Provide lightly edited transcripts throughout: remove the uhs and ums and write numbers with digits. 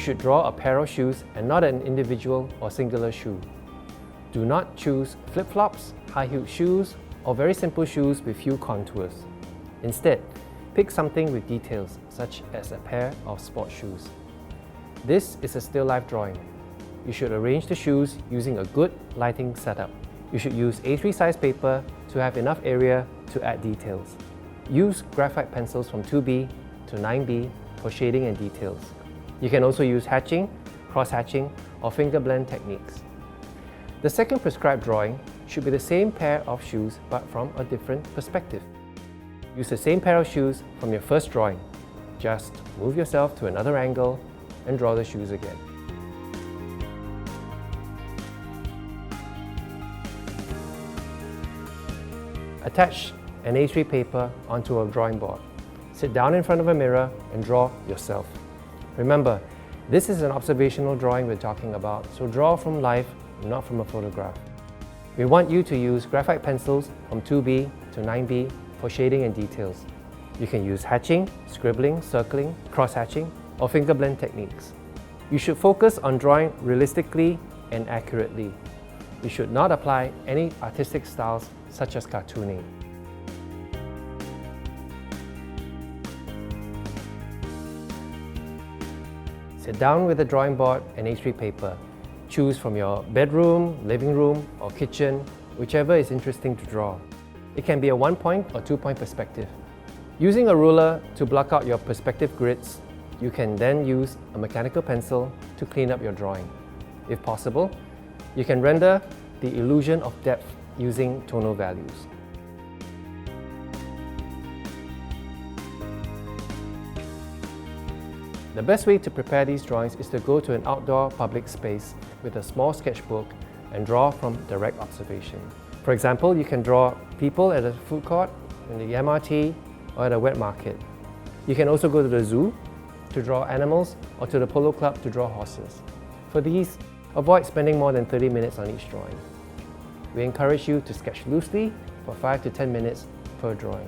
should draw a pair of shoes and not an individual or singular shoe. Do not choose flip-flops, high-heeled shoes, or very simple shoes with few contours. Instead, pick something with details, such as a pair of sports shoes. This is a still life drawing. You should arrange the shoes using a good lighting setup. You should use A3 size paper to have enough area to add details. Use graphite pencils from 2B to 9B for shading and details. You can also use hatching, cross-hatching, or finger blend techniques. The second prescribed drawing should be the same pair of shoes but from a different perspective. Use the same pair of shoes from your first drawing. Just move yourself to another angle and draw the shoes again. Attach an A3 paper onto a drawing board. Sit down in front of a mirror and draw yourself. Remember, this is an observational drawing we're talking about, so draw from life, not from a photograph. We want you to use graphite pencils from 2B to 9B for shading and details. You can use hatching, scribbling, circling, cross-hatching, or finger blend techniques. You should focus on drawing realistically and accurately. You should not apply any artistic styles such as cartooning. Sit down with a drawing board and A3 paper. Choose from your bedroom, living room, or kitchen, whichever is interesting to draw. It can be a 1-point or 2-point perspective. Using a ruler to block out your perspective grids, you can then use a mechanical pencil to clean up your drawing. If possible, you can render the illusion of depth using tonal values. The best way to prepare these drawings is to go to an outdoor public space with a small sketchbook and draw from direct observation. For example, you can draw people at a food court, in the MRT, or at a wet market. You can also go to the zoo to draw animals or to the polo club to draw horses. For these, avoid spending more than 30 minutes on each drawing. We encourage you to sketch loosely for 5 to 10 minutes per drawing.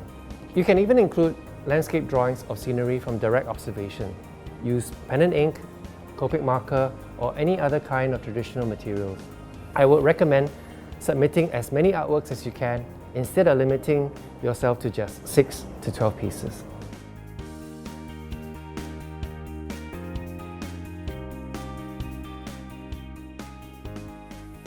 You can even include landscape drawings of scenery from direct observation. Use pen and ink, Copic marker, or any other kind of traditional materials. I would recommend submitting as many artworks as you can instead of limiting yourself to just 6 to 12 pieces.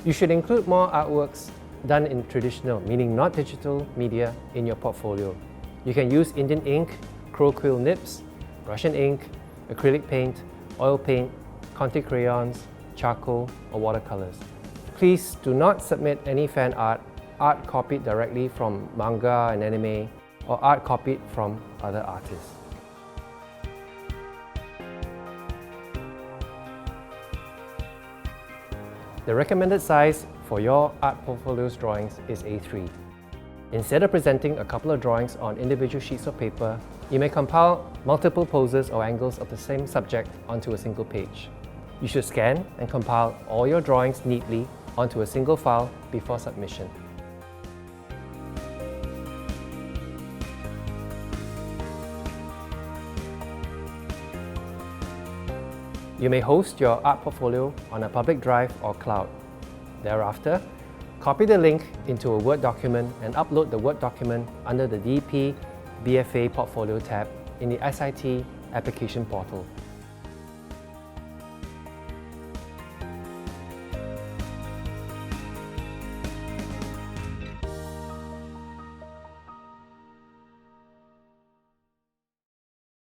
You should include more artworks done in traditional, meaning not digital, media in your portfolio. You can use Indian ink, crow quill nibs, Russian ink, acrylic paint, oil paint, Conte crayons, charcoal, or watercolors. Please do not submit any fan art copied directly from manga and anime, or art copied from other artists. The recommended size for your art portfolio's drawings is A3. Instead of presenting a couple of drawings on individual sheets of paper, you may compile multiple poses or angles of the same subject onto a single page. You should scan and compile all your drawings neatly onto a single file before submission. You may host your art portfolio on a public drive or cloud. Thereafter, copy the link into a Word document and upload the Word document under the DP BFA Portfolio tab in the SIT application portal.